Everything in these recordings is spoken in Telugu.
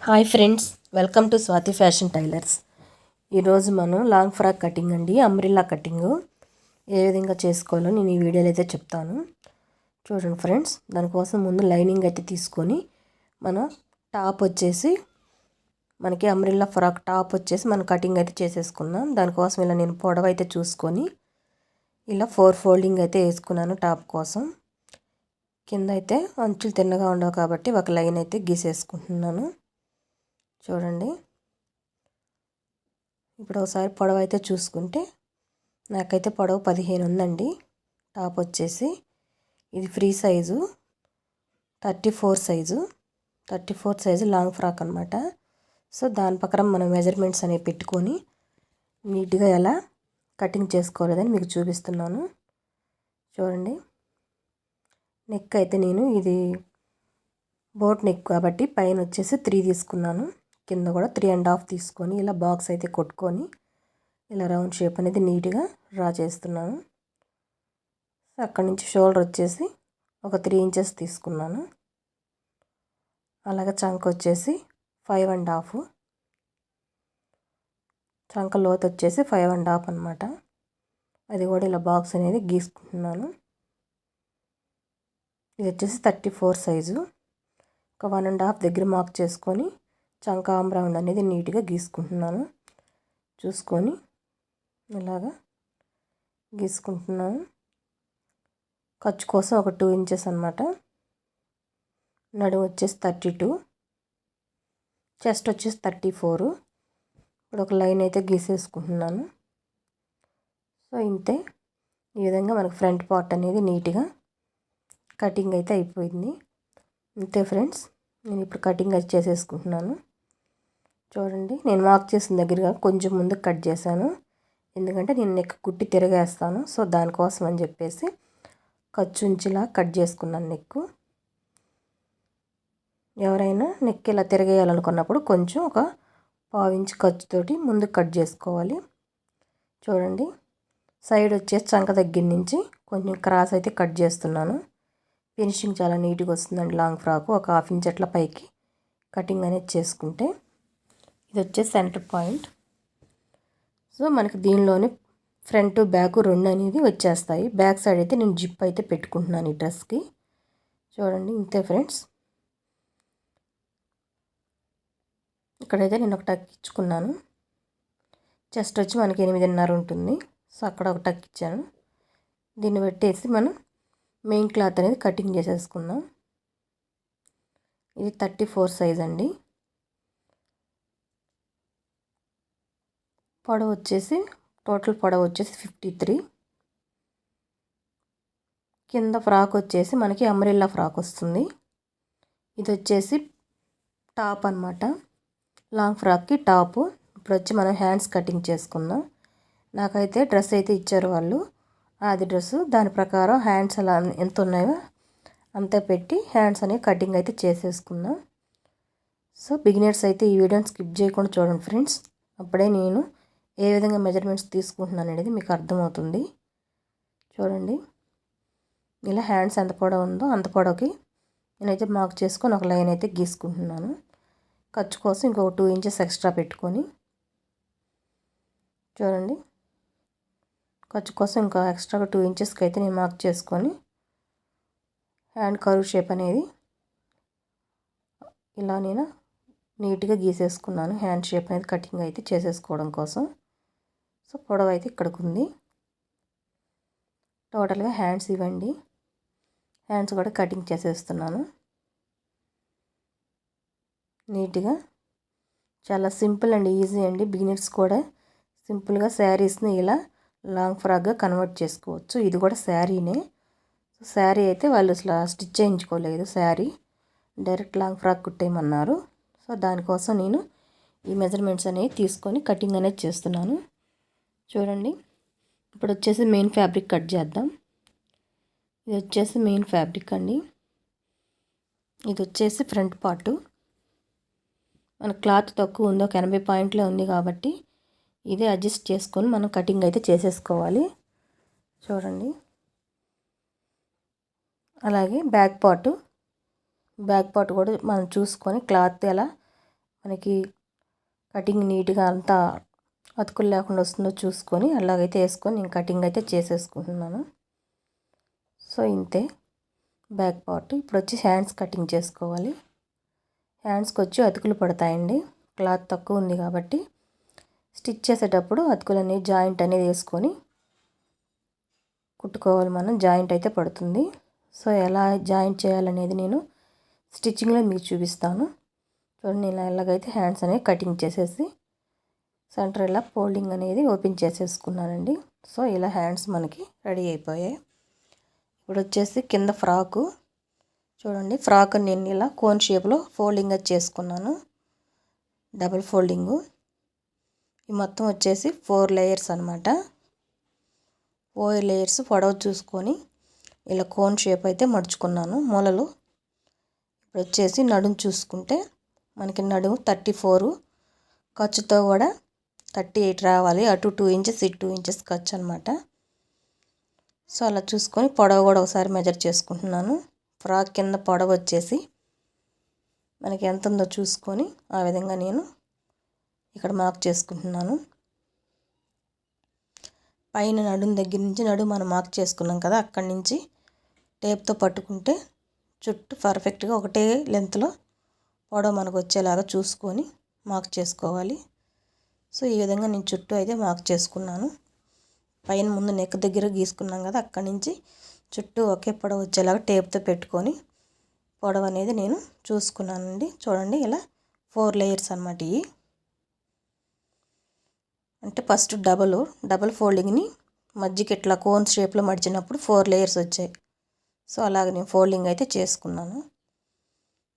Hi friends, welcome to Swathi fashion tailors. ఈరోజు మనం లాంగ్ ఫ్రాక్ కటింగ్ అండి, అంబ్రిల్లా కటింగు ఏ విధంగా చేసుకోవాలో నేను ఈ వీడియోలో అయితే చెప్తాను. చూడండి ఫ్రెండ్స్, దానికోసం ముందు లైనింగ్ అయితే తీసుకొని మనం టాప్ వచ్చేసి మనకి అంబ్రిల్లా ఫ్రాక్ టాప్ వచ్చేసి మనం కటింగ్ అయితే చేసేసుకున్నాం. దానికోసం ఇలా నేను పొడవు అయితే చూసుకొని ఇలా 4 ఫోల్డింగ్ అయితే వేసుకున్నాను. టాప్ కోసం కింద అయితే అంచులు తిన్నగా ఉండవు కాబట్టి ఒక లైన్ అయితే గీసేసుకుంటున్నాను. చూడండి, ఇప్పుడు ఒకసారి పొడవు అయితే చూసుకుంటే నాకైతే పొడవు 15 ఉందండి. టాప్ వచ్చేసి ఇది free size 34 size long frock అనమాట. సో దాని ప్రకారం మనం మెజర్మెంట్స్ అనేవి పెట్టుకొని నీట్గా ఎలా కటింగ్ చేసుకోలేదని మీకు చూపిస్తున్నాను. చూడండి, నెక్ అయితే నేను ఇది బోట్ నెక్ కాబట్టి పైన వచ్చేసి 3 తీసుకున్నాను, కింద కూడా 3.5 తీసుకొని ఇలా బాక్స్ అయితే కొట్టుకొని ఇలా రౌండ్ షేప్ అనేది నీట్గా డ్రా చేస్తున్నాను. అక్కడి నుంచి షోల్డర్ వచ్చేసి ఒక 3 ఇంచెస్ తీసుకున్నాను. అలాగే చంక వచ్చేసి 5.5, చంక లోతు వచ్చేసి 5.5 అనమాట. అది కూడా ఇలా బాక్స్ అనేది గీసుకుంటున్నాను. ఇది వచ్చేసి 34 సైజు. ఒక 1.5 దగ్గర మార్క్ చేసుకొని చంక ఆమ్ రౌండ్ అనేది నీట్గా గీసుకుంటున్నాను. చూసుకొని ఇలాగా గీసుకుంటున్నాను. ఖర్చు కోసం ఒక 2 ఇంచెస్ అనమాట. నడుము వచ్చేసి 32, చెస్ట్ వచ్చేసి 34. ఇప్పుడు ఒక లైన్ అయితే గీసేసుకుంటున్నాను. సో ఇంతే, ఈ విధంగా మనకు ఫ్రంట్ పార్ట్ అనేది నీట్గా కటింగ్ అయితే అయిపోయింది. అంతే ఫ్రెండ్స్, నేను ఇప్పుడు కటింగ్ అయితే చేసేసుకుంటున్నాను. చూడండి, నేను మార్క్ చేసిన దగ్గరగా కొంచెం ముందుకు కట్ చేశాను, ఎందుకంటే నేను నెక్ కుట్టి తిరగేస్తాను. సో దానికోసం అని చెప్పేసి ఖర్చుంచిలా కట్ చేసుకున్నాను నెక్. ఎవరైనా నెక్ ఇలా తిరగేయాలనుకున్నప్పుడు కొంచెం ఒక 1/2 ఇంచ్ ఖర్చుతోటి ముందుకు కట్ చేసుకోవాలి. చూడండి, సైడ్ వచ్చేసి చంక దగ్గర నుంచి కొంచెం క్రాస్ అయితే కట్ చేస్తున్నాను. ఫినిషింగ్ చాలా నీట్గా వస్తుందండి. లాంగ్ ఫ్రాకు ఒక 1/2 ఇంచ్ అట్లా పైకి కటింగ్ అనేది చేసుకుంటే ఇది వచ్చేసి సెంటర్ పాయింట్. సో మనకి దీనిలోనే ఫ్రంట్ బ్యాక్ రెండు అనేది వచ్చేస్తాయి. బ్యాక్ సైడ్ అయితే నేను జిప్ అయితే పెట్టుకుంటున్నాను ఈ డ్రెస్కి. చూడండి, ఇంతే ఫ్రెండ్స్. ఇక్కడైతే నేను ఒక టక్ ఇచ్చుకున్నాను. చెస్ట్ వచ్చి మనకి 8.5 ఉంటుంది. సో అక్కడ ఒక టక్ ఇచ్చాను. దీన్ని పెట్టేసి మనం మెయిన్ క్లాత్ అనేది కటింగ్ చేసేసుకుందాం. ఇది 34 సైజ్ అండి. పొడవు వచ్చేసి టోటల్ పొడవు వచ్చేసి 53. కింద ఫ్రాక్ వచ్చేసి మనకి అంబ్రెల్లా ఫ్రాక్ వస్తుంది. ఇది వచ్చేసి టాప్ అనమాట, లాంగ్ ఫ్రాక్కి టాపు. ఇప్పుడు వచ్చి మనం హ్యాండ్స్ కటింగ్ చేసుకుందాం. నాకైతే డ్రెస్ అయితే ఇచ్చారు వాళ్ళు, అది డ్రెస్సు. దాని ప్రకారం హ్యాండ్స్ అలా ఎంత ఉన్నాయో అంతా పెట్టి హ్యాండ్స్ అనేవి కటింగ్ అయితే చేసేసుకుందాం. సో బిగినర్స్ అయితే ఈ వీడియోని స్కిప్ చేయకుండా చూడండి ఫ్రెండ్స్. అప్పుడే నేను ఏ విధంగా మెజర్మెంట్స్ తీసుకుంటున్నాను అనేది మీకు అర్థమవుతుంది. చూడండి, ఇలా హ్యాండ్స్ ఎంత పొడవు ఉందో అంత పొడవుకి నేనైతే మార్క్ చేసుకొని ఒక లైన్ అయితే గీసుకుంటున్నాను. ఖర్చు కోసం ఇంకొక 2 ఇంచెస్ ఎక్స్ట్రా పెట్టుకొని, చూడండి, ఖర్చు కోసం ఇంకా ఎక్స్ట్రాగా 2 ఇంచెస్కి అయితే నేను మార్క్ చేసుకొని హ్యాండ్ కర్వ్ షేప్ అనేది ఇలా నేను నీట్గా గీసేసుకున్నాను. హ్యాండ్ షేప్ అనేది కటింగ్ అయితే చేసేసుకోవడం కోసం. సో పొడవు అయితే ఇక్కడికి ఉంది. టోటల్గా హ్యాండ్స్ ఇవ్వండి. హ్యాండ్స్ కూడా కటింగ్ చేసేస్తున్నాను నీట్గా. చాలా సింపుల్ అండ్ ఈజీ అండి. బిగినర్స్ కూడా సింపుల్గా శారీస్ని ఇలా లాంగ్ ఫ్రాక్గా కన్వర్ట్ చేసుకోవచ్చు. ఇది కూడా శారీనే. శారీ అయితే వాళ్ళు అసలు స్టిచ్ చేయించుకోలేదు, శారీ డైరెక్ట్ లాంగ్ ఫ్రాక్ కుట్టేయమన్నారు. సో దానికోసం నేను ఈ మెజర్మెంట్స్ అనేవి తీసుకొని కటింగ్ అనేది చేస్తున్నాను. చూడండి, ఇప్పుడు వచ్చేసి మెయిన్ ఫ్యాబ్రిక్ కట్ చేద్దాం. ఇది వచ్చేసి మెయిన్ ఫ్యాబ్రిక్ అండి. ఇది వచ్చేసి ఫ్రంట్ పార్టు. మన క్లాత్ తక్కువ ఉంది, ఒక 80 పాయింట్లే ఉంది కాబట్టి ఇదే అడ్జస్ట్ చేసుకొని మనం కటింగ్ అయితే చేసేసుకోవాలి. చూడండి, అలాగే బ్యాక్ పార్ట్ కూడా మనం చూసుకొని క్లాత్ ఎలా మనకి కటింగ్ నీట్గా అంతా అతుకులు లేకుండా వస్తుందో చూసుకొని అలాగైతే వేసుకొని నేను కటింగ్ అయితే చేసేసుకుంటున్నాను. సో ఇంతే బ్యాక్ పార్ట్. ఇప్పుడు వచ్చి హ్యాండ్స్ కటింగ్ చేసుకోవాలి. హ్యాండ్స్కి వచ్చి అతుకులు పడతాయండి, క్లాత్ తక్కువ ఉంది కాబట్టి స్టిచ్ చేసేటప్పుడు అతుకులు అనేది జాయింట్ అనేది వేసుకొని కుట్టుకోవాలి. మనం జాయింట్ అయితే పడుతుంది. సో ఎలా జాయింట్ చేయాలనేది నేను స్టిచ్చింగ్లో మీకు చూపిస్తాను. చూడండి నేను ఎలాగైతే హ్యాండ్స్ అనేది కటింగ్ చేసేసి సెంటర్ ఇలా ఫోల్డింగ్ అనేది ఓపెన్ చేసేసుకున్నానండి. సో ఇలా హ్యాండ్స్ మనకి రెడీ అయిపోయాయి. ఇప్పుడు వచ్చేసి కింద ఫ్రాకు చూడండి, ఫ్రాక్ నేను ఇలా కోన్ షేప్లో ఫోల్డింగ్ చేసుకున్నాను, డబుల్ ఫోల్డింగు. ఈ మొత్తం వచ్చేసి 4 లేయర్స్ అనమాట. 4 లేయర్స్ పొడవు చూసుకొని ఇలా కోన్ షేప్ అయితే మడుచుకున్నాను మూలలు. ఇప్పుడు వచ్చేసి నడుము చూసుకుంటే మనకి నడుము 34, ఖర్చుతో కూడా 38 రావాలి. అటు 2 ఇంచెస్ ఇటు 2 ఇంచెస్ ఖర్చు అనమాట. సో అలా చూసుకొని పొడవు కూడా ఒకసారి మెజర్ చేసుకుంటున్నాను. ఫ్రాక్ కింద పొడవు వచ్చేసి మనకి ఎంత ఉందో చూసుకొని ఆ విధంగా నేను ఇక్కడ మార్క్ చేసుకుంటున్నాను. పైన నడుము దగ్గర నుంచి నడుము మనం మార్క్ చేసుకున్నాం కదా, అక్కడి నుంచి టేప్తో పట్టుకుంటే చుట్టూ పర్ఫెక్ట్గా ఒకటే లెంత్లో పొడవు మనకు వచ్చేలాగా చూసుకొని మార్క్ చేసుకోవాలి. సో ఈ విధంగా నేను చుట్టూ అయితే మార్క్ చేసుకున్నాను. పైన ముందు నెక్ దగ్గర గీసుకున్నాం కదా, అక్కడి నుంచి చుట్టూ ఒకే పొడవు వచ్చేలాగా టేప్తో పెట్టుకొని పొడవు అనేది నేను చూసుకున్నానండి. చూడండి ఇలా 4 లేయర్స్ అనమాట. ఇవి అంటే ఫస్ట్ డబుల్ ఫోల్డింగ్ని మధ్యకి ఇట్లా కోన్ షేప్లో మడిచినప్పుడు 4 లేయర్స్ వచ్చాయి. సో అలాగే నేను ఫోల్డింగ్ అయితే చేసుకున్నాను.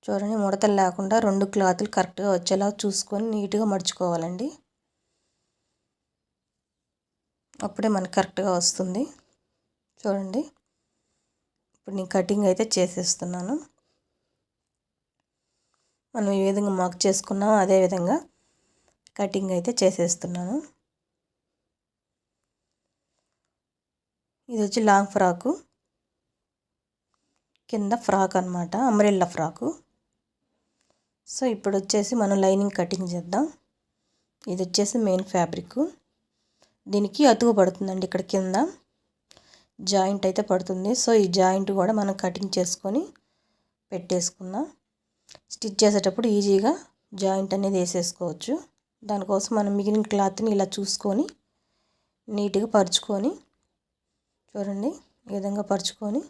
చూడండి ముడతలు లేకుండా 2 క్లాతులు కరెక్ట్గా వచ్చేలా చూసుకొని నీట్గా మడుచుకోవాలండి, అప్పుడే మనకి కరెక్ట్గా వస్తుంది. చూడండి ఇప్పుడు నేను కటింగ్ అయితే చేసేస్తున్నాను. మనం ఈ విధంగా మార్క్ చేసుకున్నాం అదే విధంగా కటింగ్ అయితే చేసేస్తున్నాను. ఇది వచ్చి లాంగ్ ఫ్రాకు, కింద ఫ్రాక్ అనమాట, అంబ్రెల్లా ఫ్రాకు. సో ఇప్పుడు వచ్చేసి మనం లైనింగ్ కటింగ్ చేద్దాం. ఇది వచ్చేసి మెయిన్ ఫ్యాబ్రిక్, దీనికి అతుకు పడుతుందండి, ఇక్కడ కింద జాయింట్ అయితే పడుతుంది. సో ఈ జాయింట్ కూడా మనం కటింగ్ చేసుకొని పెట్టేసుకుందాం. స్టిచ్ చేసేటప్పుడు ఈజీగా జాయింట్ అనేది వేసేసుకోవచ్చు. దానికోసం మనం మిగిలిన క్లాత్ని ఇలా చూసుకొని నీట్గా పరుచుకొని చూడండి ఈ విధంగా పరుచుకొని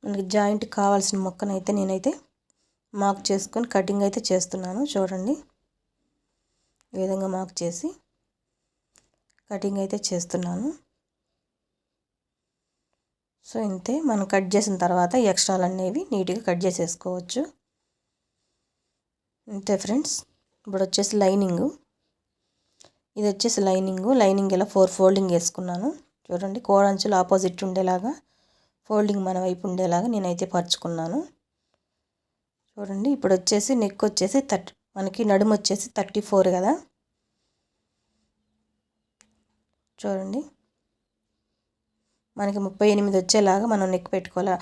మనకి జాయింట్ కావాల్సిన మొక్కనైతే నేనైతే మార్క్ చేసుకొని కటింగ్ అయితే చేస్తున్నాను. చూడండి ఈ విధంగా మార్క్ చేసి కటింగ్ అయితే చేస్తున్నాను. సో ఇంతే, మనం కట్ చేసిన తర్వాత ఎక్స్ట్రాలు అనేవి నీట్గా కట్ చేసేసుకోవచ్చు. అంతే ఫ్రెండ్స్. ఇప్పుడు వచ్చేసి లైనింగు, ఇది వచ్చేసి లైనింగ్ ఇలా 4 ఫోల్డింగ్ వేసుకున్నాను. చూడండి కోడంచులు ఆపోజిట్ ఉండేలాగా ఫోల్డింగ్ మన వైపు ఉండేలాగా నేనైతే పరుచుకున్నాను. చూడండి ఇప్పుడు వచ్చేసి నెక్ వచ్చేసి మనకి నడుము వచ్చేసి 34 కదా. చూడండి మనకి 38 వచ్చేలాగా మనం నెక్ పెట్టుకోవాలి,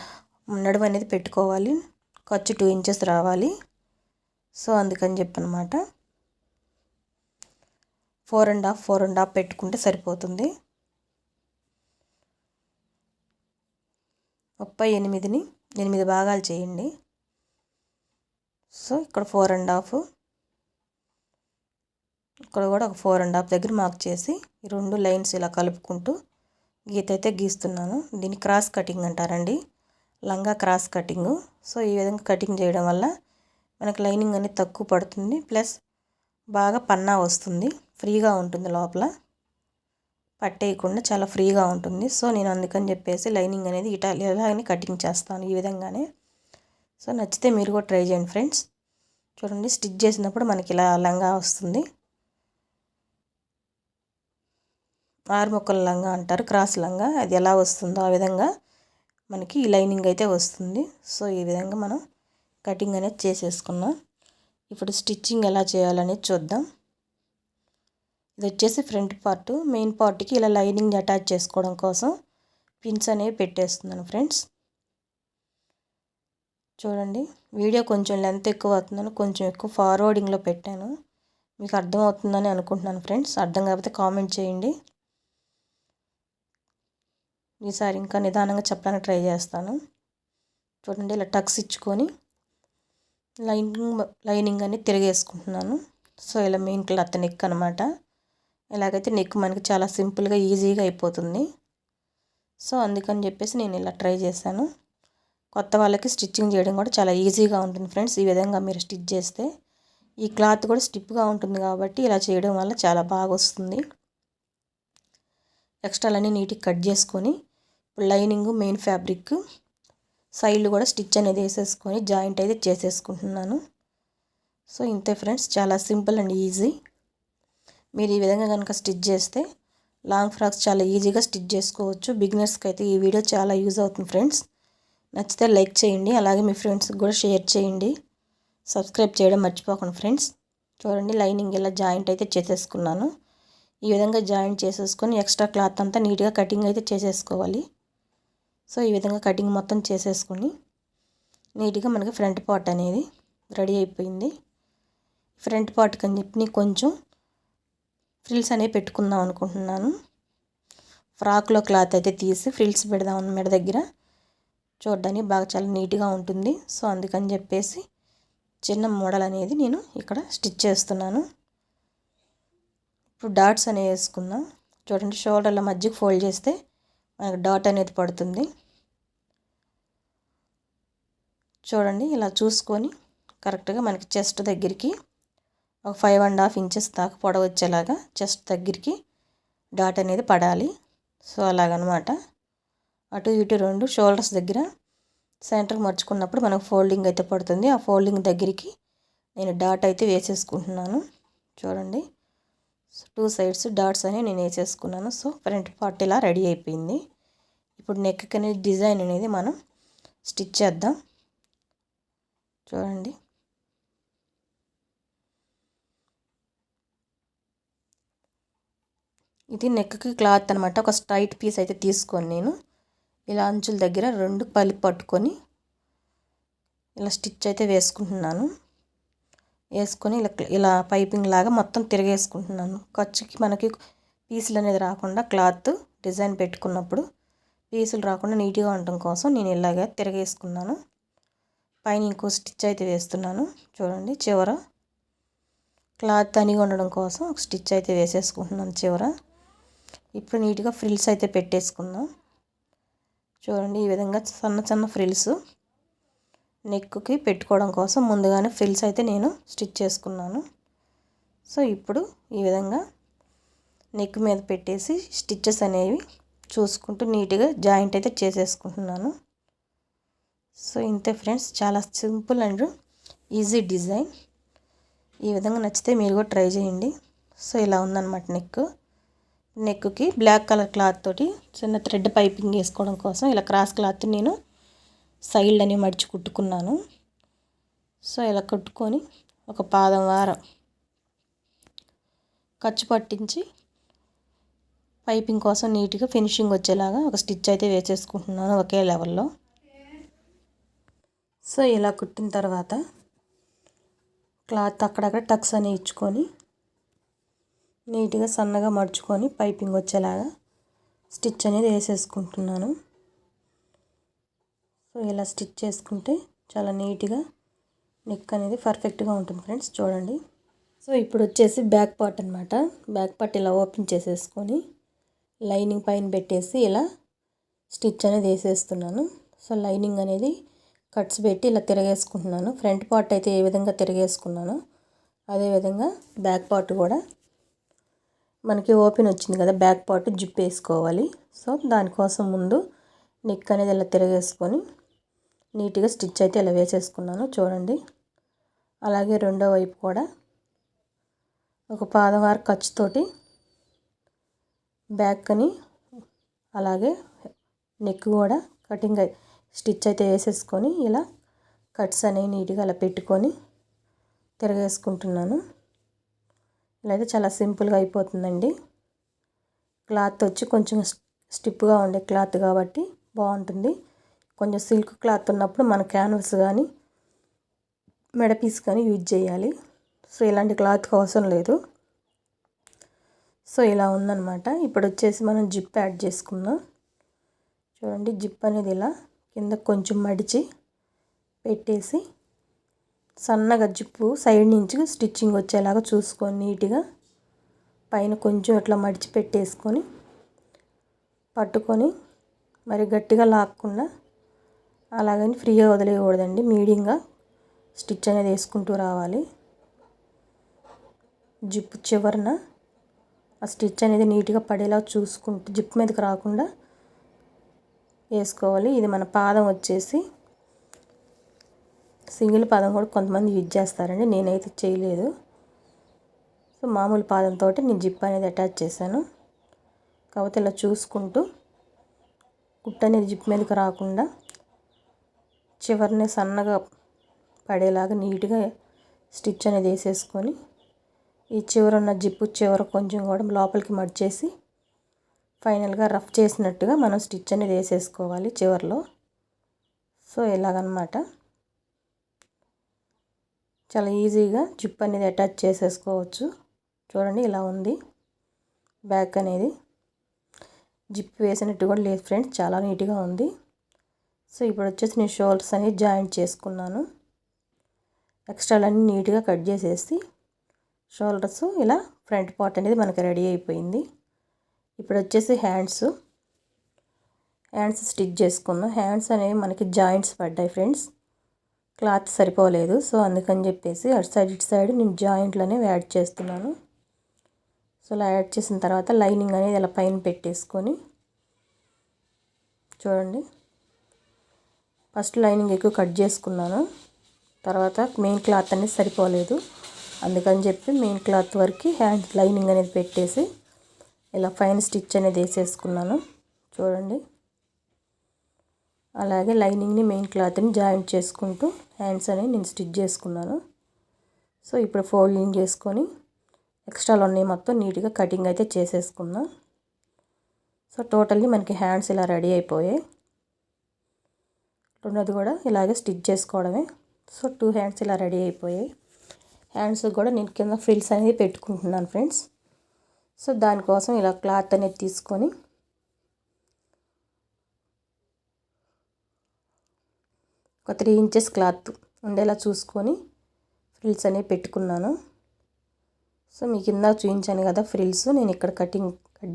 నడుము అనేది పెట్టుకోవాలి. ఖర్చు 2 ఇంచెస్ రావాలి. సో అందుకని చెప్పనమాట 4.5 పెట్టుకుంటే సరిపోతుంది. 38ని 8 భాగాలు చేయండి. సో ఇక్కడ 4.5, ఇక్కడ కూడా ఒక 4.5 దగ్గర మార్క్ చేసి ఈ 2 లైన్స్ ఇలా కలుపుకుంటూ గీత అయితే గీస్తున్నాను. దీన్ని క్రాస్ కటింగ్ అంటారండి, లంగా క్రాస్ కటింగు. సో ఈ విధంగా కటింగ్ చేయడం వల్ల మనకు లైనింగ్ అనేది తక్కువ పడుతుంది, ప్లస్ బాగా పన్నా వస్తుంది, ఫ్రీగా ఉంటుంది, లోపల పట్టేయకుండా చాలా ఫ్రీగా ఉంటుంది. సో నేను అందుకని చెప్పేసి లైనింగ్ అనేది ఇలాగనే కటింగ్ చేస్తాను ఈ విధంగానే. సో నచ్చితే మీరు కూడా ట్రై చేయండి ఫ్రెండ్స్. చూడండి స్టిచ్ చేసినప్పుడు మనకి ఇలా లంగా వస్తుంది, 6 ముక్కల లంగా అంటారు, క్రాస్ లంగా. అది ఎలా వస్తుందో ఆ విధంగా మనకి ఈ లైనింగ్ అయితే వస్తుంది. సో ఈ విధంగా మనం కటింగ్ అనేది చేసేసుకున్నాం. ఇప్పుడు స్టిచ్చింగ్ ఎలా చేయాలనేది చూద్దాం. ఇది వచ్చేసి ఫ్రంట్ పార్ట్, మెయిన్ పార్ట్కి ఇలా లైనింగ్ అటాచ్ చేసుకోవడం కోసం పిన్స్ అనేవి పెట్టేస్తున్నాను ఫ్రెండ్స్. చూడండి, వీడియో కొంచెం లెంత్ ఎక్కువ అవుతుందని కొంచెం ఎక్కువ ఫార్వర్డింగ్లో పెట్టాను. మీకు అర్థమవుతుందని అనుకుంటున్నాను ఫ్రెండ్స్. అర్థం కాకపోతే కామెంట్ చేయండి. ఈసారి ఇంకా నిదానంగా చెప్పడానికి ట్రై చేస్తాను. చూడండి, ఇలా టక్స్ ఇచ్చుకొని లైనింగ్ అని తిరిగేసుకుంటున్నాను. సో ఇలా మెయిన్ క్లాత్ నెక్ అనమాట. ఇలాగైతే నెక్ మనకి చాలా సింపుల్గా ఈజీగా అయిపోతుంది. సో అందుకని చెప్పేసి నేను ఇలా ట్రై చేశాను. కొత్త వాళ్ళకి స్టిచ్చింగ్ చేయడం కూడా చాలా ఈజీగా ఉంటుంది ఫ్రెండ్స్. ఈ విధంగా మీరు స్టిచ్ చేస్తే ఈ క్లాత్ కూడా స్టిప్గా ఉంటుంది కాబట్టి ఇలా చేయడం వల్ల చాలా బాగా వస్తుంది. ఎక్స్ట్రాలన్నీ నీట్గా కట్ చేసుకొని ఇప్పుడు లైనింగ్ మెయిన్ ఫ్యాబ్రిక్ సైడ్లు కూడా స్టిచ్ అనేది వేసేసుకొని జాయింట్ అయితే చేసేసుకుంటున్నాను. సో ఇంతే ఫ్రెండ్స్, చాలా సింపుల్ అండ్ ఈజీ. మీరు ఈ విధంగా కనుక స్టిచ్ చేస్తే లాంగ్ ఫ్రాక్స్ చాలా ఈజీగా స్టిచ్ చేసుకోవచ్చు. బిగినర్స్కి అయితే ఈ వీడియో చాలా యూజ్ అవుతుంది ఫ్రెండ్స్. నచ్చితే లైక్ చేయండి, అలాగే మీ ఫ్రెండ్స్కి కూడా షేర్ చేయండి. సబ్స్క్రైబ్ చేయడం మర్చిపోకండి ఫ్రెండ్స్. చూడండి, లైనింగ్ ఇలా జాయింట్ అయితే చేసేసుకున్నాను. ఈ విధంగా జాయింట్ చేసేసుకొని ఎక్స్ట్రా క్లాత్ అంతా నీట్గా కటింగ్ అయితే చేసేసుకోవాలి. సో ఈ విధంగా కటింగ్ మొత్తం చేసేసుకొని నీట్గా మనకి ఫ్రంట్ పార్ట్ అనేది రెడీ అయిపోయింది. ఫ్రంట్ పార్ట్కి అని చెప్పి కొంచెం ఫ్రిల్స్ అనేవి పెట్టుకుందాం అనుకుంటున్నాను. ఫ్రాక్లో క్లాత్ అయితే తీసి ఫ్రిల్స్ పెడదాం మెడ దగ్గర. చూడడానికి బాగా చాలా నీట్గా ఉంటుంది. సో అందుకని చెప్పేసి చిన్న మోడల్ అనేది నేను ఇక్కడ స్టిచ్ చేస్తున్నాను. ఇప్పుడు డాట్స్ అనేవి వేసుకుందాం. చూడండి, షోల్డర్ల మధ్యకి ఫోల్డ్ చేస్తే మనకు డాట్ అనేది పడుతుంది. చూడండి, ఇలా చూసుకొని కరెక్ట్గా మనకి చెస్ట్ దగ్గరికి ఒక 5.5 ఇంచెస్ దాకా పొడవు వచ్చేలాగా చెస్ట్ దగ్గరికి డాట్ అనేది పడాలి. సో అలాగనమాట. అటు ఇటు రెండు షోల్డర్స్ దగ్గర సెంటర్కి మర్చుకున్నప్పుడు మనకు ఫోల్డింగ్ అయితే పడుతుంది. ఆ ఫోల్డింగ్ దగ్గరికి నేను డాట్ అయితే వేసేసుకుంటున్నాను. చూడండి, 2 సైడ్స్ డాట్స్ అనేవి నేను వేసేసుకున్నాను. సో ఫ్రంట్ పార్ట్ ఇలా రెడీ అయిపోయింది. ఇప్పుడు నెక్ అనేది డిజైన్ అనేది మనం స్టిచ్ చేద్దాం. చూడండి, ఇది నెక్కి క్లాత్ అనమాట. ఒక స్ట్రైట్ పీస్ అయితే తీసుకొని నేను ఇలా అంచుల దగ్గర 2 కలిపి పట్టుకొని ఇలా స్టిచ్ అయితే వేసుకుంటున్నాను. వేసుకొని ఇలా పైపింగ్ లాగా మొత్తం తిరిగేసుకుంటున్నాను. ఖర్చుకి మనకి పీసులు అనేది రాకుండా క్లాత్ డిజైన్ పెట్టుకున్నప్పుడు పీసులు రాకుండా నీట్గా ఉండటం కోసం నేను ఇలాగే తిరిగేసుకున్నాను. పైన ఇంకో స్టిచ్ అయితే వేస్తున్నాను. చూడండి, చివర క్లాత్ తనిగా ఉండడం కోసం ఒక స్టిచ్ అయితే వేసేసుకుంటున్నాను చివర. ఇప్పుడు నీట్గా ఫ్రిల్స్ అయితే పెట్టేసుకుందాం. చూడండి, ఈ విధంగా సన్న సన్న ఫ్రిల్స్ నెక్కి పెట్టుకోవడం కోసం ముందుగానే ఫ్రిల్స్ అయితే నేను స్టిచ్ చేసుకున్నాను. సో ఇప్పుడు ఈ విధంగా నెక్ మీద పెట్టేసి స్టిచ్చెస్ అనేవి చూసుకుంటూ నీట్గా జాయింట్ అయితే చేసేసుకుంటున్నాను. సో ఇంతే ఫ్రెండ్స్, చాలా సింపుల్ అండ్ ఈజీ డిజైన్. ఈ విధంగా నచ్చితే మీరు కూడా ట్రై చేయండి. సో ఇలా ఉందన్నమాట నెక్కి బ్లాక్ కలర్ క్లాత్ తోటి చిన్న థ్రెడ్ పైపింగ్ వేసుకోవడం కోసం ఇలా క్రాస్ క్లాత్ నేను సైడ్ అని మడిచి కుట్టుకున్నాను. సో ఇలా కుట్టుకొని ఒక పాదం వారం ఖర్చు పట్టించి పైపింగ్ కోసం నీట్గా ఫినిషింగ్ వచ్చేలాగా ఒక స్టిచ్ అయితే వేసేసుకుంటున్నాను ఒకే లెవెల్లో. సో ఇలా కుట్టిన తర్వాత క్లాత్ అక్కడక్కడ టక్స్ అని ఇచ్చుకొని నీట్గా సన్నగా మడుచుకొని పైపింగ్ వచ్చేలాగా స్టిచ్ అనేది వేసేసుకుంటున్నాను. సో ఇలా స్టిచ్ చేసుకుంటే చాలా నీట్గా నెక్ అనేది పర్ఫెక్ట్గా ఉంటుంది ఫ్రెండ్స్. చూడండి, సో ఇప్పుడు వచ్చేసి బ్యాక్ పార్ట్ అనమాట. బ్యాక్ పార్ట్ ఇలా ఓపెన్ చేసేసుకొని లైనింగ్ పైన పెట్టేసి ఇలా స్టిచ్ అనేది వేసేస్తున్నాను. సో లైనింగ్ అనేది కట్స్ పెట్టి ఇలా తిరగేసుకుంటున్నాను. ఫ్రంట్ పార్ట్ అయితే ఏ విధంగా తిరగేసుకున్నానో అదేవిధంగా బ్యాక్ పార్ట్ కూడా మనకి ఓపెన్ వచ్చింది కదా, బ్యాక్ పార్ట్ జిప్ వేసుకోవాలి. సో దానికోసం ముందు నెక్ అనేది ఇలా తిరగేసుకొని నీట్గా స్టిచ్ అయితే ఇలా వేసేసుకున్నాను. చూడండి, అలాగే రెండో వైపు కూడా ఒక పాదం వారు ఖర్చుతోటి బ్యాక్ని అలాగే నెక్ కూడా కటింగ్ స్టిచ్ అయితే వేసేసుకొని ఇలా కట్స్ అనేవి నీట్గా అలా పెట్టుకొని తిరగేసుకుంటున్నాను. ఇలా అయితే చాలా సింపుల్గా అయిపోతుందండి. క్లాత్ వచ్చి కొంచెం స్టిప్గా ఉండే క్లాత్ కాబట్టి బాగుంటుంది. కొంచెం సిల్క్ క్లాత్ ఉన్నప్పుడు మన క్యాన్వాస్ కానీ మెడ పీస్ కానీ యూజ్ చేయాలి. సో ఇలాంటి క్లాత్ అవసరం లేదు. సో ఇలా ఉందన్నమాట. ఇప్పుడు వచ్చేసి మనం జిప్ యాడ్ చేసుకుందాం. చూడండి, జిప్ అనేది ఇలా కింద కొంచెం మడిచి పెట్టేసి సన్నగా జిప్పు సైడ్ నుంచి స్టిచ్చింగ్ వచ్చేలాగా చూసుకొని నీట్గా పైన కొంచెం ఇట్లా మడిచి పెట్టేసుకొని పట్టుకొని మరి గట్టిగా లాక్కుండా అలాగని ఫ్రీగా వదిలేయకూడదండి. మీడియంగా స్టిచ్ అనేది వేసుకుంటూ రావాలి. జిప్ చివరన ఆ స్టిచ్ అనేది నీట్గా పడేలా చూసుకుంటూ జిప్ మీదకి రాకుండా వేసుకోవాలి. ఇది మన పాదం వచ్చేసి సింగిల్ పాదం కూడా కొంతమంది యూజ్ చేస్తారండి, నేనైతే చేయలేదు. సో మామూలు పాదంతో నేను జిప్ అనేది అటాచ్ చేశాను. కాకపోతే ఇలా చూసుకుంటూ కుట్టు అనేది జిప్ మీదకి రాకుండా చివరిని సన్నగా పడేలాగా నీట్గా స్టిచ్ అనేది వేసేసుకొని ఈ చివరున్న జిప్పు చివర కొంచెం కూడా లోపలికి మడిచేసి ఫైనల్గా రఫ్ చేసినట్టుగా మనం స్టిచ్ అనేది వేసేసుకోవాలి చివరిలో. సో ఇలాగనమాట చాలా ఈజీగా జిప్ అనేది అటాచ్ చేసేసుకోవచ్చు. చూడండి ఇలా ఉంది బ్యాక్ అనేది. జిప్ వేసినట్టు కూడా లేదు ఫ్రెండ్స్, చాలా నీట్గా ఉంది. సో ఇప్పుడు వచ్చేసి నేను షోల్డర్స్ అనేది జాయింట్ చేసుకున్నాను. ఎక్స్ట్రాలన్నీ నీట్గా కట్ చేసేసి షోల్డర్స్ ఇలా ఫ్రంట్ పార్ట్ అనేది మనకి రెడీ అయిపోయింది. ఇప్పుడు వచ్చేసి హ్యాండ్స్ స్టిచ్ చేసుకున్నాం. హ్యాండ్స్ అనేవి మనకి జాయింట్స్ పడ్డాయి ఫ్రెండ్స్, క్లాత్ సరిపోలేదు. సో అందుకని చెప్పేసి అటు సైడ్ ఇటు సైడ్ నేను జాయింట్లు అనేవి యాడ్ చేస్తున్నాను. సో ఇలా యాడ్ చేసిన తర్వాత లైనింగ్ అనేది ఇలా పైన పెట్టేసుకొని చూడండి, ఫస్ట్ లైనింగ్ ఎక్కువ కట్ చేసుకున్నాను. తర్వాత మెయిన్ క్లాత్ అనేది సరిపోలేదు, అందుకని చెప్పి మెయిన్ క్లాత్ వరకు హ్యాండ్ లైనింగ్ అనేది పెట్టేసి ఇలా ఫైన్ స్టిచ్ అనేది వేసేసుకున్నాను. చూడండి, అలాగే లైనింగ్ని మెయిన్ క్లాత్ని జాయింట్ చేసుకుంటూ హ్యాండ్స్ అనేవి నేను స్టిచ్ చేసుకున్నాను. సో ఇప్పుడు ఫోల్డింగ్ చేసుకొని ఎక్స్ట్రాలు ఉన్నాయి మొత్తం నీట్గా కటింగ్ అయితే చేసేసుకున్నాం. సో టోటల్లీ మనకి హ్యాండ్స్ ఇలా రెడీ అయిపోయాయి. రెండోది కూడా ఇలాగే స్టిచ్ చేసుకోవడమే. సో 2 హ్యాండ్స్ ఇలా రెడీ అయిపోయాయి. హ్యాండ్స్ కూడా నేను కింద ఫ్రిల్స్ అనేది పెట్టుకుంటున్నాను ఫ్రెండ్స్. సో దానికోసం ఇలా క్లాత్ అనేది తీసుకొని ఒక 3 ఇంచెస్ క్లాత్ ఉండేలా చూసుకొని ఫ్రిల్స్ అనేవి పెట్టుకున్నాను. సో మీకు కింద చూపించాను కదా ఫ్రిల్స్, నేను ఇక్కడ కట్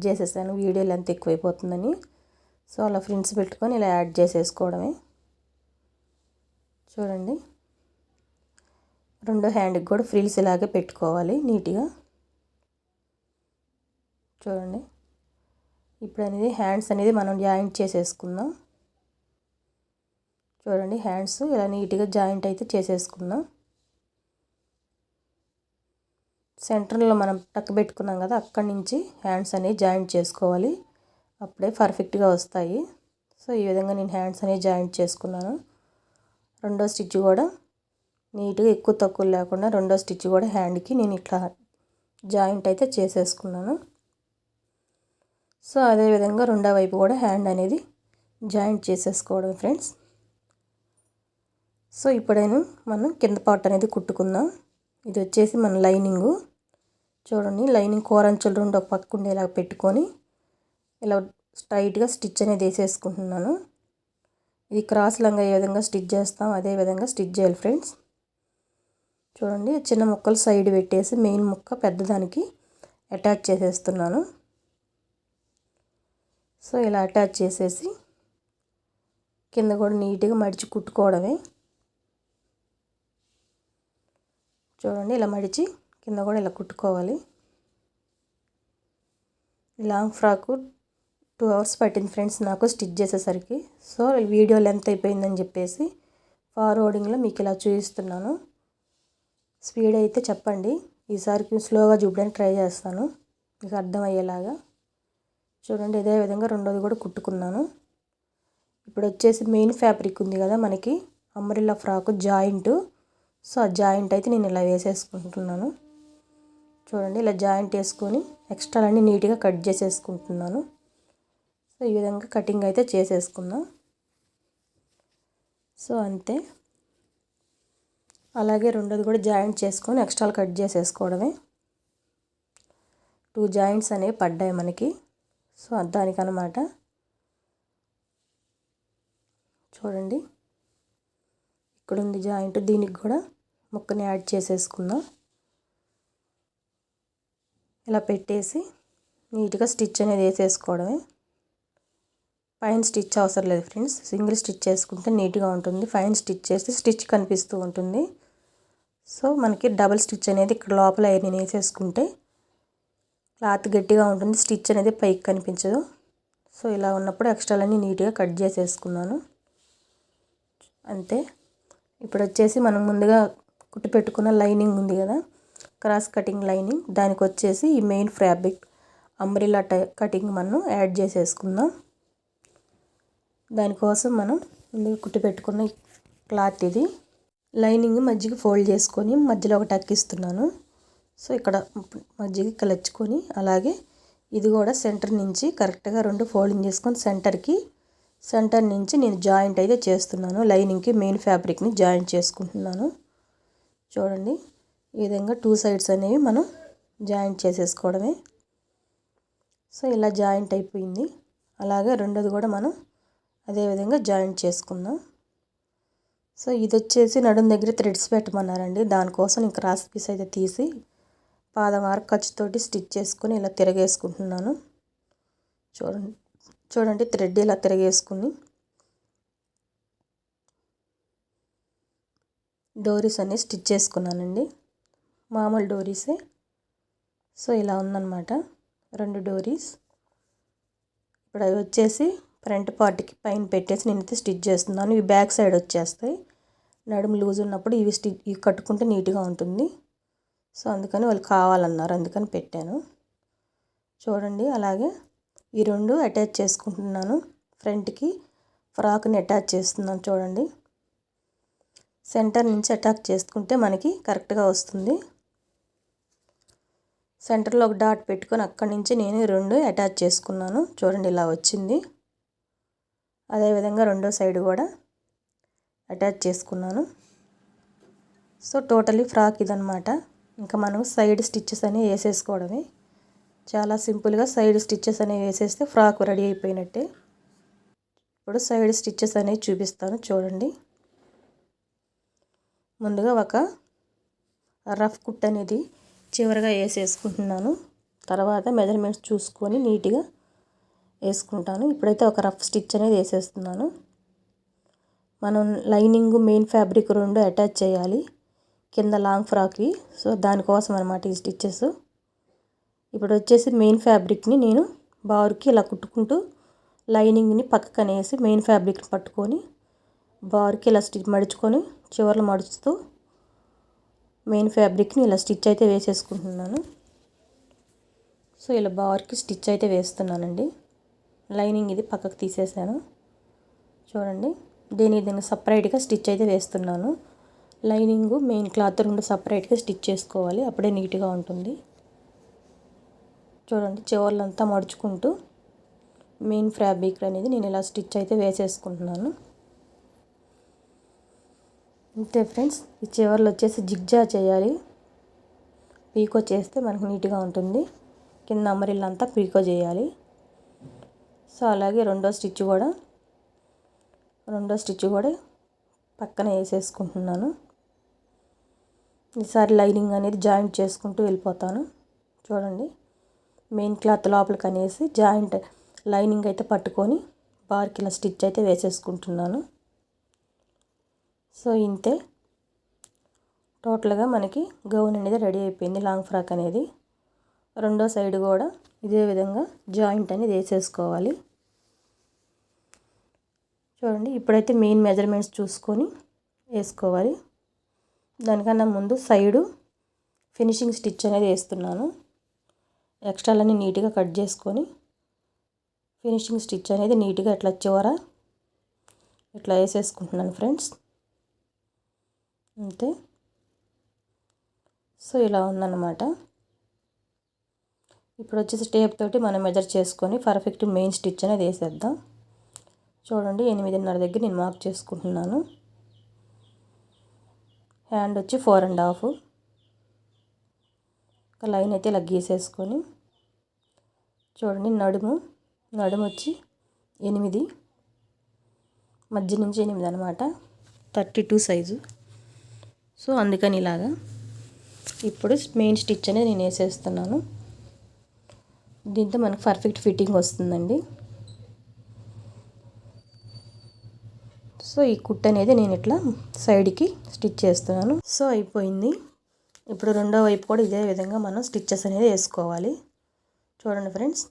చేసేసాను, వీడియో లెంత్ ఎక్కువైపోతుందని. సో అలా ఫ్రిల్స్ పెట్టుకొని ఇలా యాడ్ చేసేసుకోవడమే. చూడండి, రెండో హ్యాండ్కి కూడా ఫ్రిల్స్ ఇలాగే పెట్టుకోవాలి నీట్గా. చూడండి, ఇప్పుడు అనేది హ్యాండ్స్ అనేది మనం జాయింట్ చేసేసుకుందాం. చూడండి, హ్యాండ్స్ ఇలా నీట్గా జాయింట్ అయితే చేసేసుకుందాం. సెంటర్లో మనం టక్ పెట్టుకున్నాం కదా, అక్కడి నుంచి హ్యాండ్స్ అనేవి జాయింట్ చేసుకోవాలి, అప్పుడే పర్ఫెక్ట్గా వస్తాయి. సో ఈ విధంగా నేను హ్యాండ్స్ అనేవి జాయింట్ చేసుకున్నాను. రెండో స్టిచ్ కూడా నీట్గా ఎక్కువ తక్కువ లేకుండా రెండో స్టిచ్ కూడా హ్యాండ్కి నేను ఇట్లా జాయింట్ అయితే చేసేసుకున్నాను. సో అదేవిధంగా రెండో వైపు కూడా హ్యాండ్ అనేది జాయింట్ చేసేసుకోవడం ఫ్రెండ్స్. సో ఇప్పుడైనా మనం కింద పార్ట్ అనేది కుట్టుకుందాం. ఇది వచ్చేసి మన లైనింగు. చూడండి, లైనింగ్ కోరంచులు రెండు ఒక పక్క ఉండేలా పెట్టుకొని ఇలా స్ట్రైట్గా స్టిచ్ అనేది వేసేసుకుంటున్నాను. ఇది క్రాస్ లంగా ఏ విధంగా స్టిచ్ చేస్తాం అదే విధంగా స్టిచ్ చేయాలి ఫ్రెండ్స్. చూడండి, చిన్న ముక్కలు సైడ్ పెట్టేసి మెయిన్ ముక్క పెద్దదానికి అటాచ్ చేసేస్తున్నాను. సో ఇలా అటాచ్ చేసేసి కింద కూడా నీట్గా మడిచి కుట్టుకోవడమే. చూడండి, ఇలా మడిచి కింద కూడా ఇలా కుట్టుకోవాలి. లాంగ్ ఫ్రాకు 2 hours పట్టింది ఫ్రెండ్స్ నాకు స్టిచ్ చేసేసరికి. సో వీడియో లెంత్ అయిపోయిందని చెప్పేసి ఫార్వర్డింగ్లో మీకు ఇలా చూపిస్తున్నాను. స్పీడ్ అయితే చెప్పండి, ఈసారికి స్లోగా చూపడానికి ట్రై చేస్తాను మీకు అర్థమయ్యేలాగా. చూడండి, ఇదే విధంగా రెండోది కూడా కుట్టుకున్నాను. ఇప్పుడు వచ్చేసి మెయిన్ ఫ్యాబ్రిక్ ఉంది కదా మనకి అంబ్రెల్లా ఫ్రాకు జాయింట్. సో ఆ జాయింట్ అయితే నేను ఇలా వేసేసుకుంటున్నాను. చూడండి, ఇలా జాయింట్ వేసుకొని ఎక్స్ట్రాలన్నీ నీట్గా కట్ చేసేసుకుంటున్నాను. సో ఈ విధంగా కటింగ్ అయితే చేసేసుకుందాం. సో అంతే. అలాగే రెండోది కూడా జాయింట్ చేసుకొని ఎక్స్ట్రాలు కట్ చేసేసుకోవడమే. 2 జాయింట్స్ అనేవి పడ్డాయి మనకి. సో దానికనమాట. చూడండి ఇక్కడ ఉంది జాయింట్, దీనికి కూడా ముక్కని యాడ్ చేసేసుకుందాం. ఇలా పెట్టేసి నీట్గా స్టిచ్ అనేది వేసేసుకోవడమే. పైన స్టిచ్ అవసరం లేదు ఫ్రెండ్స్, సింగిల్ స్టిచ్ చేసుకుంటే నీట్గా ఉంటుంది. పైన స్టిచ్ చేస్తే స్టిచ్ కనిపిస్తూ ఉంటుంది. సో మనకి డబుల్ స్టిచ్ అనేది ఇక్కడ లోపల నేను వేసేసుకుంటే క్లాత్ గట్టిగా ఉంటుంది, స్టిచ్ అనేది పైకి కనిపించదు. సో ఇలా ఉన్నప్పుడు ఎక్స్ట్రాలన్నీ నీట్గా కట్ చేసేసుకున్నాను అంతే. ఇప్పుడు వచ్చేసి మనం ముందుగా కుట్టి పెట్టుకున్న లైనింగ్ ఉంది కదా, క్రాస్ కటింగ్ లైనింగ్, దానికి వచ్చేసి ఈ మెయిన్ ఫ్యాబ్రిక్ అంబ్రెల్లా కటింగ్ మనం యాడ్ చేసేసుకుందాం. దానికోసం మనం ముందుగా కుట్టి పెట్టుకున్న క్లాత్ ఇది, లైనింగ్ మధ్యకి ఫోల్డ్ చేసుకొని మధ్యలో ఒకటి అతికిస్తున్నాను. సో ఇక్కడ మధ్యకి కలుచుకొని, అలాగే ఇది కూడా సెంటర్ నుంచి కరెక్ట్గా 2 ఫోల్డింగ్ చేసుకొని సెంటర్ నుంచి నేను జాయింట్ అయితే చేస్తున్నాను. లైనింగ్కి మెయిన్ ఫ్యాబ్రిక్ని జాయింట్ చేసుకుంటున్నాను. చూడండి ఈ విధంగా 2 సైడ్స్ అనేవి మనం జాయింట్ చేసేసుకోవడమే. సో ఇలా జాయింట్ అయిపోయింది. అలాగే రెండోది కూడా మనం అదేవిధంగా జాయింట్ చేసుకుందాం. సో ఇది వచ్చేసి నడుం దగ్గర థ్రెడ్స్ పెట్టమన్నారండి. దానికోసం నేను క్రాస్ పీస్ అయితే తీసి పాదం వరకు ఖర్చుతోటి స్టిచ్ చేసుకొని ఇలా తిరగేసుకుంటున్నాను. చూడండి థ్రెడ్ ఇలా తిరగేసుకుని డోరీస్ అన్ని స్టిచ్ చేసుకున్నానండి, మామూలు డోరీసే. సో ఇలా ఉందన్నమాట 2 డోరీస్. ఇప్పుడు అవి వచ్చేసి ఫ్రంట్ పార్ట్కి పైన పెట్టేసి నేనైతే స్టిచ్ చేస్తున్నాను. ఇవి బ్యాక్ సైడ్ వచ్చేస్తాయి, నడుము లూజ్ ఉన్నప్పుడు ఇవి కట్టుకుంటే నీట్గా ఉంటుంది. సో అందుకని వాళ్ళు కావాలన్నారు, అందుకని పెట్టాను. చూడండి అలాగే ఈ 2 అటాచ్ చేసుకుంటున్నాను. ఫ్రంట్కి ఫ్రాక్ని అటాచ్ చేస్తున్నాను. చూడండి సెంటర్ నుంచి అటాచ్ చేసుకుంటే మనకి కరెక్ట్గా వస్తుంది. సెంటర్లో ఒక డాట్ పెట్టుకొని అక్కడి నుంచి నేను 2 అటాచ్ చేసుకున్నాను. చూడండి ఇలా వచ్చింది. అదేవిధంగా రెండో సైడ్ కూడా అటాచ్ చేసుకున్నాను. సో టోటలీ ఫ్రాక్ ఇదనమాట. ఇంకా మనం సైడ్ స్టిచ్చెస్ అనేవి వేసేసుకోవడమే. చాలా సింపుల్గా సైడ్ స్టిచ్చెస్ అనేవి వేసేస్తే ఫ్రాక్ రెడీ అయిపోయినట్టే. ఇప్పుడు సైడ్ స్టిచ్చెస్ అనేవి చూపిస్తాను చూడండి. ముందుగా ఒక రఫ్ కుట్ అనేది చివరిగా వేసేసుకుంటున్నాను. తర్వాత మెజర్మెంట్స్ చూసుకొని నీట్గా వేసుకుంటాను. ఇప్పుడైతే ఒక రఫ్ స్టిచ్ అనేది వేసేస్తున్నాను. మనం లైనింగ్ మెయిన్ ఫ్యాబ్రిక్ 2 అటాచ్ చేయాలి కింద లాంగ్ ఫ్రాక్వి. సో దానికోసం అనమాట ఈ స్టిచ్చెస్. ఇప్పుడు వచ్చేసి మెయిన్ ఫ్యాబ్రిక్ని నేను బార్కి ఇలా కుట్టుకుంటూ లైనింగ్ని పక్కకు అనేసి మెయిన్ ఫ్యాబ్రిక్ని పట్టుకొని బార్కి ఇలా మడుచుకొని చివర్లు మడుచుతూ మెయిన్ ఫ్యాబ్రిక్ని ఇలా స్టిచ్ అయితే వేసేసుకుంటున్నాను. సో ఇలా బార్కి స్టిచ్ అయితే వేస్తున్నానండి. లైనింగ్ ఇది పక్కకు తీసేసాను. చూడండి దీనికి సపరేట్గా స్టిచ్ అయితే వేస్తున్నాను. లైనింగ్ మెయిన్ క్లాత్ 2 సపరేట్గా స్టిచ్ చేసుకోవాలి, అప్పుడే నీట్గా ఉంటుంది. చూడండి చివర్లంతా మడుచుకుంటూ మెయిన్ ఫ్యాబ్రిక్ అనేది నేను ఇలా స్టిచ్ అయితే వేసేసుకుంటున్నాను. అంతే ఫ్రెండ్స్. ఈ చివర్లు వచ్చేసి జిగ్జా చేయాలి. పీకో చేస్తే మనకు నీట్గా ఉంటుంది. కింద అంబ్రెల్లా అంతా పీకో చేయాలి. సో అలాగే రెండో స్టిచ్ కూడా పక్కన వేసేసుకుంటున్నాను. ఈసారి లైనింగ్ అనేది జాయింట్ చేసుకుంటూ వెళ్ళిపోతాను. చూడండి మెయిన్ క్లాత్ లోపలికి అనేసి జాయింట్ లైనింగ్ అయితే పట్టుకొని బార్కి ఇలా స్టిచ్ అయితే వేసేసుకుంటున్నాను. సో ఇంతే, టోటల్గా మనకి గౌన్ అనేది రెడీ అయిపోయింది, లాంగ్ ఫ్రాక్ అనేది. రెండో సైడ్ కూడా ఇదే విధంగా జాయింట్ అనేది వేసేసుకోవాలి. చూడండి ఇప్పుడైతే మెయిన్ మెజర్మెంట్స్ చూసుకొని వేసుకోవాలి. దానికన్నా ముందు సైడు ఫినిషింగ్ స్టిచ్ అనేది వేస్తున్నాను. ఎక్స్ట్రాలన్నీ నీట్గా కట్ చేసుకొని ఫినిషింగ్ స్టిచ్ అనేది నీట్గా ఇట్లా చివర ఇట్లా వేసేసుకుంటున్నాను ఫ్రెండ్స్. అంతే. సో ఇలా ఉందన్నమాట. ఇప్పుడు వచ్చేసి టేప్ తోటి మనం మెజర్ చేసుకొని పర్ఫెక్ట్ మెయిన్ స్టిచ్ అనేది వేసేద్దాం. చూడండి 8:30 దగ్గర నేను మార్క్ చేసుకుంటున్నాను. హ్యాండ్ వచ్చి 4.5. ఒక లైన్ అయితే ఇలా గీసేసుకొని చూడండి. నడుము వచ్చి 8, మధ్య నుంచి 8 అనమాట, 32 సైజు. సో అందుకని ఇలాగా ఇప్పుడు మెయిన్ స్టిచ్ అనేది నేను వేసేస్తున్నాను. దీంతో మనకు పర్ఫెక్ట్ ఫిట్టింగ్ వస్తుందండి. సో ఈ కుట్ అనేది నేను ఇట్లా సైడ్కి స్టిచ్ చేస్తున్నాను. సో అయిపోయింది. ఇప్పుడు రెండో వైపు కూడా ఇదే విధంగా మనం స్టిచ్చెస్ అనేది వేసుకోవాలి. చూడండి ఫ్రెండ్స్,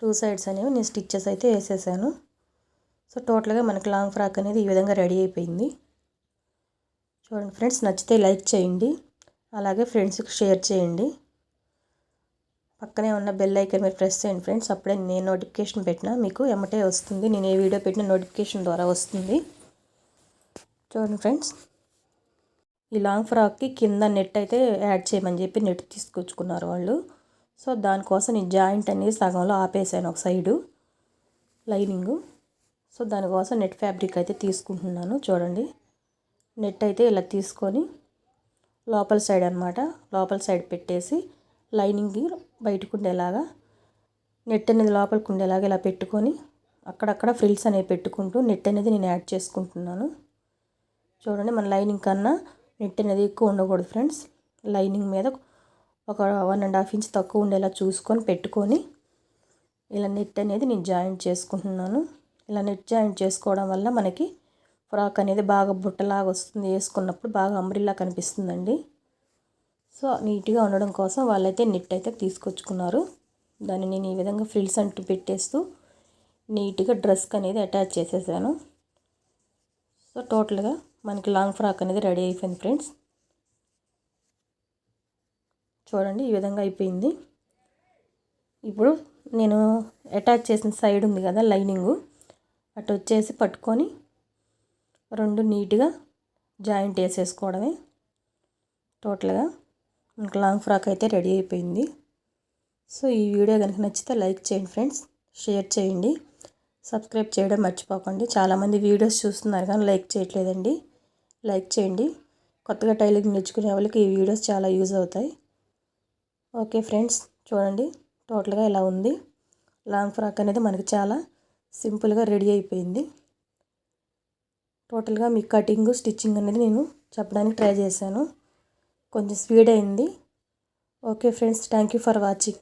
2 సైడ్స్ అనేవి నేను స్టిచ్చెస్ అయితే వేసేసాను. సో టోటల్గా మనకి లాంగ్ ఫ్రాక్ అనేది ఈ విధంగా రెడీ అయిపోయింది. చూడండి ఫ్రెండ్స్, నచ్చితే లైక్ చేయండి, అలాగే ఫ్రెండ్స్కి షేర్ చేయండి. పక్కనే ఉన్న బెల్ ఐకాన్ మీద ప్రెస్ చేయండి ఫ్రెండ్స్. అప్పుడే నేను నోటిఫికేషన్ పెట్టినా మీకు ఎమ్మటే వస్తుంది. నేను ఏ వీడియో పెట్టిన నోటిఫికేషన్ ద్వారా వస్తుంది. చూడండి ఫ్రెండ్స్, ఈ లాంగ్ ఫ్రాక్కి కింద నెట్ అయితే యాడ్ చేయమని చెప్పి నెట్ తీసుకొచ్చుకున్నారు వాళ్ళు. సో దానికోసం నేను జాయింట్ అనేది సగంలో ఆపేసాను ఒక సైడు లైనింగు. సో దానికోసం నెట్ ఫ్యాబ్రిక్ అయితే తీసుకుంటున్నాను. చూడండి, నెట్ అయితే ఇలా తీసుకొని లోపల సైడ్ అనమాట, లోపల సైడ్ పెట్టేసి లైనింగ్కి బయటకు ఉండేలాగా, నెట్ అనేది లోపలికి ఉండేలాగా ఇలా పెట్టుకొని అక్కడక్కడ ఫ్రిల్స్ అనేవి పెట్టుకుంటూ నెట్ అనేది నేను యాడ్ చేసుకుంటున్నాను. చూడండి, మన లైనింగ్ కన్నా నెట్ అనేది ఎక్కువ ఉండకూడదు ఫ్రెండ్స్. లైనింగ్ మీద ఒక 1.5 ఇంచ్ తక్కువ ఉండేలా చూసుకొని పెట్టుకొని ఇలా నెట్ అనేది నేను జాయింట్ చేసుకుంటున్నాను. ఇలా నెట్ జాయింట్ చేసుకోవడం వల్ల మనకి ఫ్రాక్ అనేది బాగా బుట్టలాగా వస్తుంది, వేసుకున్నప్పుడు బాగా అంబ్రిల్లా కనిపిస్తుందండి. సో నీట్గా ఉండడం కోసం వాళ్ళైతే నెట్ అయితే తీసుకొచ్చుకున్నారు. దాన్ని నేను ఈ విధంగా ఫ్రిల్స్ అంటూ పెట్టేస్తూ నీట్గా డ్రెస్కి అనేది అటాచ్ చేసేసాను. సో టోటల్గా మనకి లాంగ్ ఫ్రాక్ అనేది రెడీ అయిపోయింది ఫ్రెండ్స్. చూడండి, ఈ విధంగా అయిపోయింది. ఇప్పుడు నేను అటాచ్ చేసిన సైడ్ ఉంది కదా లైనింగు, అటు వచ్చేసి పట్టుకొని రెండు నీట్గా జాయింట్ వేసేసుకోవడమే. టోటల్గా మనకు లాంగ్ ఫ్రాక్ అయితే రెడీ అయిపోయింది. సో ఈ వీడియో కనుక నచ్చితే లైక్ చేయండి ఫ్రెండ్స్, షేర్ చేయండి, సబ్స్క్రైబ్ చేయడం మర్చిపోకండి. చాలామంది వీడియోస్ చూస్తున్నారు కానీ లైక్ చేయట్లేదండి. లైక్ చేయండి. కొత్తగా టైలరింగ్ నేర్చుకునే వాళ్ళకి ఈ వీడియోస్ చాలా యూజ్ అవుతాయి. ఓకే ఫ్రెండ్స్, చూడండి టోటల్గా ఇలా ఉంది. లాంగ్ ఫ్రాక్ అనేది మనకి చాలా సింపుల్గా రెడీ అయిపోయింది. టోటల్గా మీ కటింగ్ స్టిచ్చింగ్ అనేది నేను చెప్పడానికి ట్రై చేశాను. కొంచెం స్పీడ్ అయింది. Okay friends, thank you for watching.